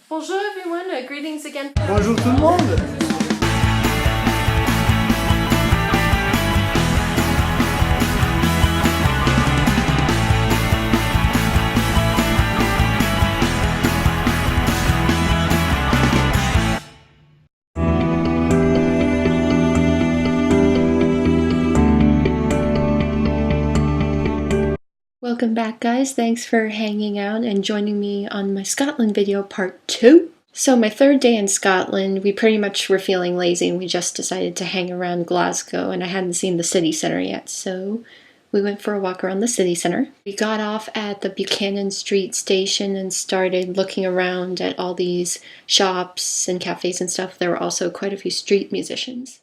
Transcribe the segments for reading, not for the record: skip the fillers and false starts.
Bonjour everyone, greetings again. Bonjour tout le monde. Welcome back guys, thanks for hanging out and joining me on my Scotland video part 2. So my third day in Scotland, we pretty much were feeling lazy and we just decided to hang around Glasgow, and I hadn't seen the city centre yet, so we went for a walk around the city centre. We got off at the Buchanan Street station and started looking around at all these shops and cafes and stuff. There were also quite a few street musicians.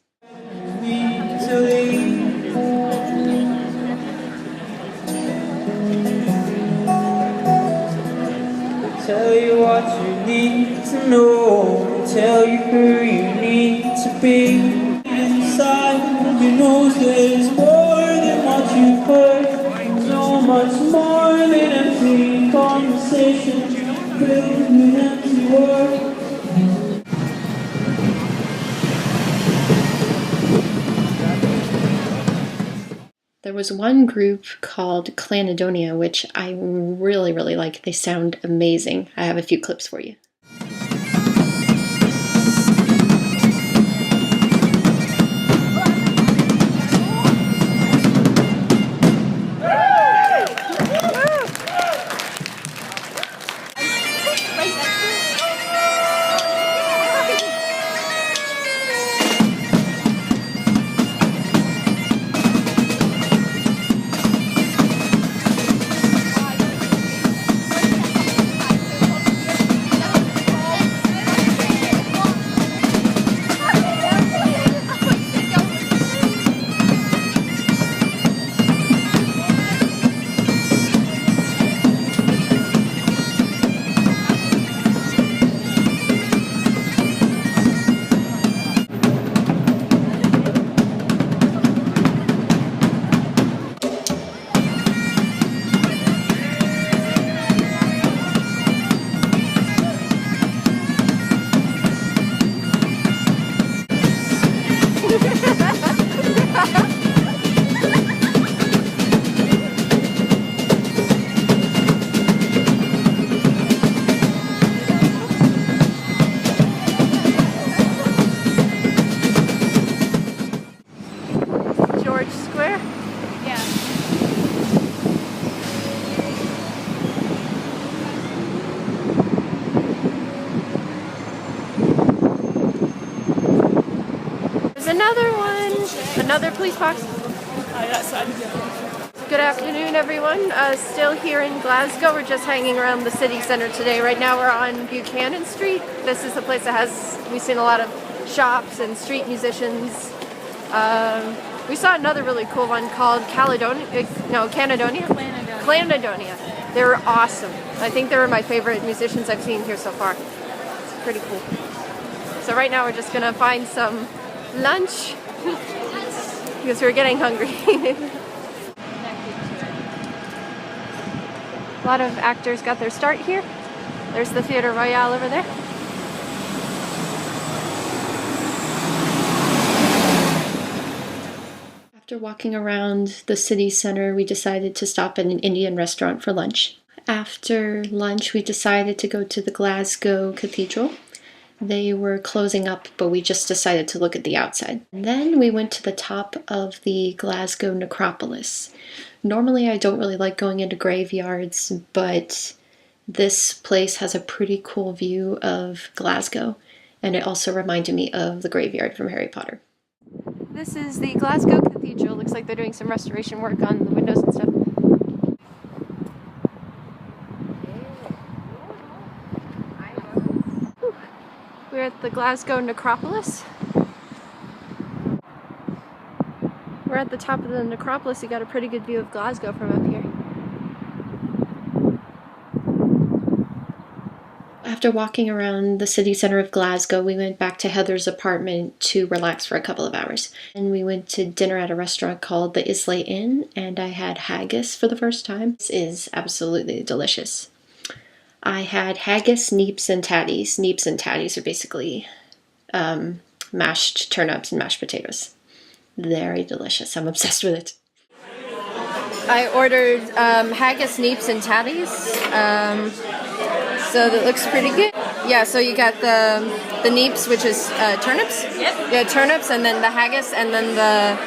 Tell you what you need to know, tell you who you need to be. Inside, you know there's more than what you've heard, so much more than empty conversation, filled with empty words. There was one group called Clanadonia, which I really like. They sound amazing. I have a few clips for you. George Square? Yeah. There's another one! Another police box. Oh, that's fun. Good afternoon everyone. Still here in Glasgow. We're just hanging around the city centre today. Right now we're on Buchanan Street. This is the place that we've seen a lot of shops and street musicians. We saw another really cool one called Caledonia. Clanadonia. They were awesome. I think they were my favorite musicians I've seen here so far. It's pretty cool. So right now we're just gonna find some lunch because we're getting hungry. A lot of actors got their start here. There's the Theatre Royal over there. After walking around the city centre, we decided to stop at an Indian restaurant for lunch. After lunch, we decided to go to the Glasgow Cathedral. They were closing up, but we just decided to look at the outside. And then we went to the top of the Glasgow necropolis. Normally, I don't really like going into graveyards, but this place has a pretty cool view of Glasgow, and it also reminded me of the graveyard from Harry Potter. This is the Glasgow Cathedral. Looks like they're doing some restoration work on the windows and stuff. We're at the Glasgow necropolis. We're at the top of the necropolis. You got a pretty good view of Glasgow from up here. After walking around the city centre of Glasgow, we went back to Heather's apartment to relax for a couple of hours. And we went to dinner at a restaurant called the Islay Inn, and I had haggis for the first time. This is absolutely delicious. I had haggis, neeps, and tatties. Neeps and tatties are basically mashed turnips and mashed potatoes. Very delicious. I'm obsessed with it. I ordered haggis, neeps, and tatties. So that looks pretty good. Yeah, so you got the neeps, which is turnips. Yep. Yeah, turnips, and then the haggis, and then the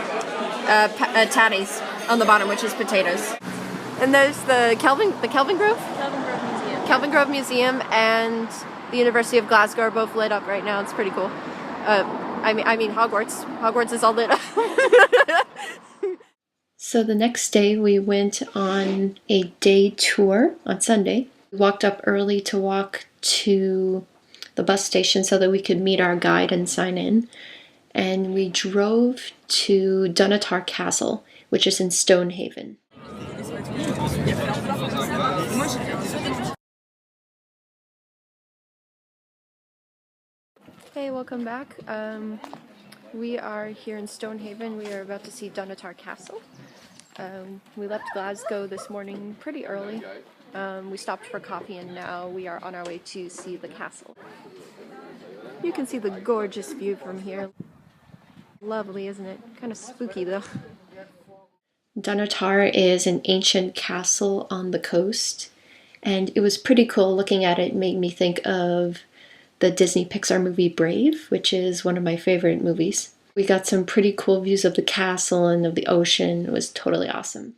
tatties on the bottom, which is potatoes. And there's the Kelvin Grove. Kelvin Grove Museum. Kelvin Grove Museum and the University of Glasgow are both lit up right now. It's pretty cool. I mean Hogwarts. Hogwarts is all lit up. So the next day we went on a day tour on Sunday. We walked up early to walk to the bus station so that we could meet our guide and sign in. And we drove to Dunatar Castle, which is in Stonehaven. Hey, welcome back. We are here in Stonehaven. We are about to see Dunatar Castle. We left Glasgow this morning pretty early. We stopped for coffee and now we are on our way to see the castle. You can see the gorgeous view from here. Lovely, isn't it? Kind of spooky though. Dunatar is an ancient castle on the coast, and it was pretty cool. Looking at it made me think of the Disney Pixar movie Brave, which is one of my favorite movies. We got some pretty cool views of the castle and of the ocean. It was totally awesome.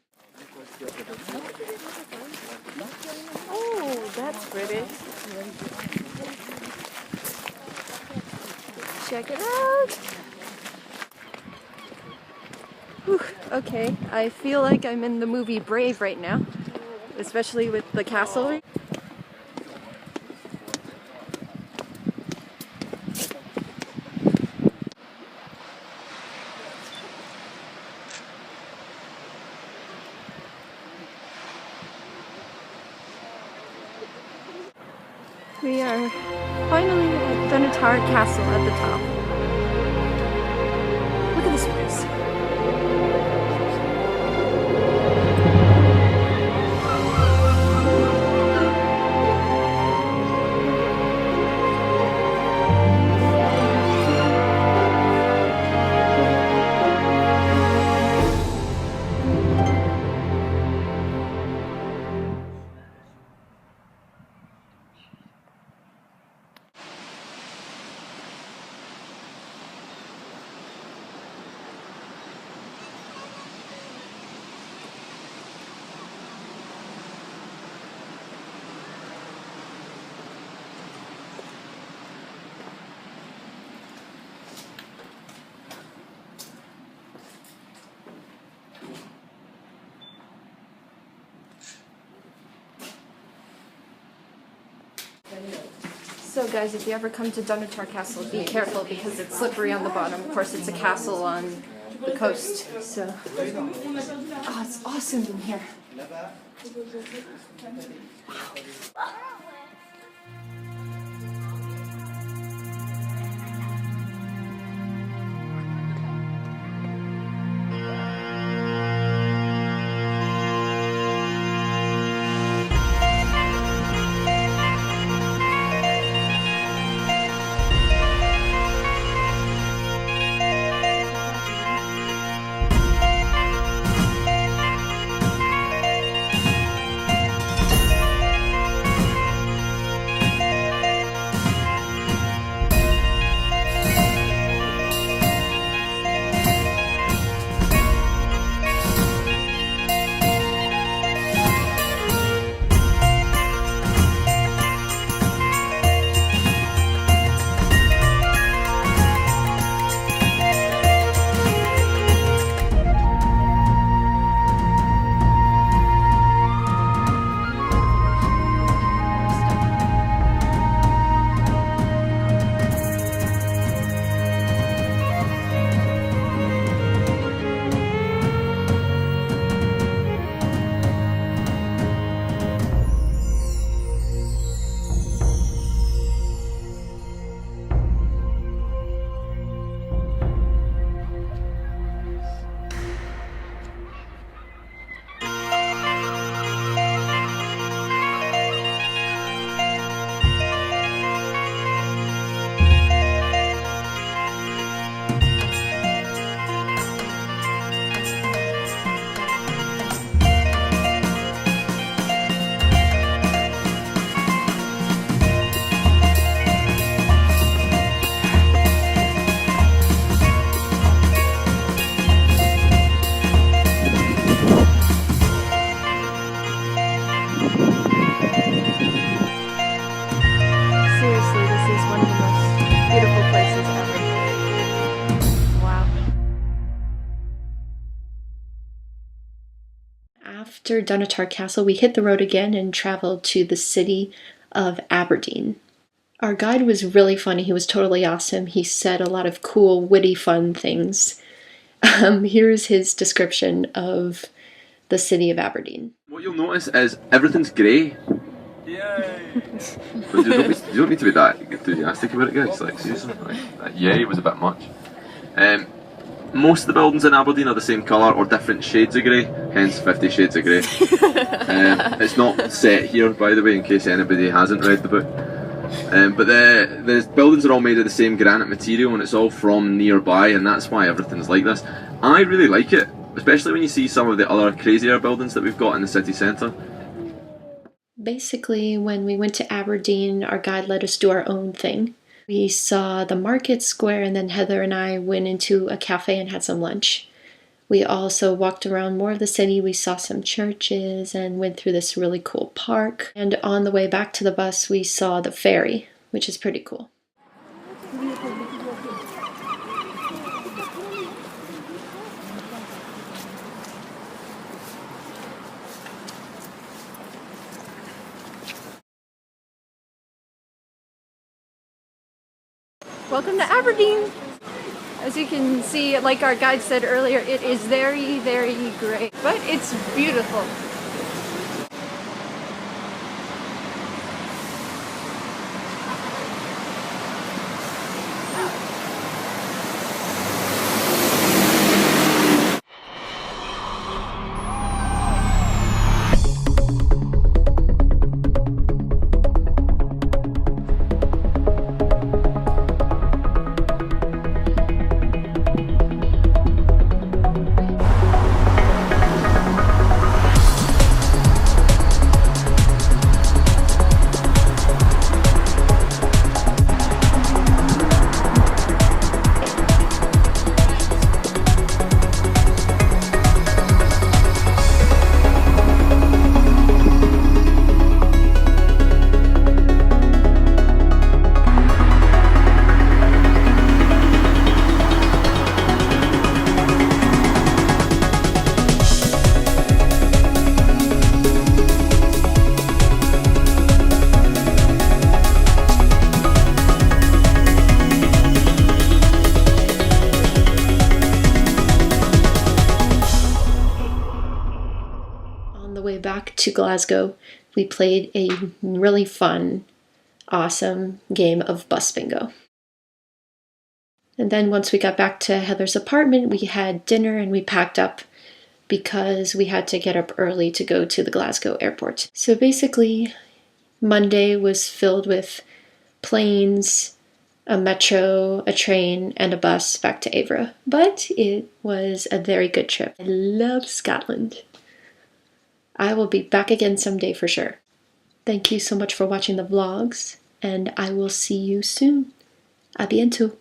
Oh, that's pretty. Check it out. Whew, okay, I feel like I'm in the movie Brave right now, especially with the castle. We are finally at Dunatar Castle at the top. Look at this place. So guys, if you ever come to Dunatar Castle, be careful because it's slippery on the bottom. Of course, it's a castle on the coast, so... Oh, it's awesome in here. Wow. After Dunatar Castle, we hit the road again and traveled to the city of Aberdeen. Our guide was really funny. He was totally awesome. He said a lot of cool, witty, fun things. Here's his description of the city of Aberdeen. What you'll notice is everything's grey. Yay! But you don't need to be that enthusiastic about it, guys. Like, seriously, that yay was a bit much. Most of the buildings in Aberdeen are the same colour or different shades of grey, hence 50 Shades of Grey. It's not set here, by the way, in case anybody hasn't read the book. But the buildings are all made of the same granite material, and it's all from nearby, and that's why everything's like this. I really like it, especially when you see some of the other crazier buildings that we've got in the city centre. Basically, when we went to Aberdeen, our guide let us do our own thing. We saw the market square, and then Heather and I went into a cafe and had some lunch. We also walked around more of the city. We saw some churches and went through this really cool park. And on the way back to the bus, we saw the ferry, which is pretty cool. Welcome to Aberdeen! As you can see, like our guide said earlier, it is very, very grey, but it's beautiful. Back to Glasgow, we played a really fun, awesome game of bus bingo. And then once we got back to Heather's apartment, we had dinner and we packed up because we had to get up early to go to the Glasgow airport. So basically, Monday was filled with planes, a metro, a train, and a bus back to Évora. But it was a very good trip. I love Scotland. I will be back again someday for sure. Thank you so much for watching the vlogs, and I will see you soon. A bientôt.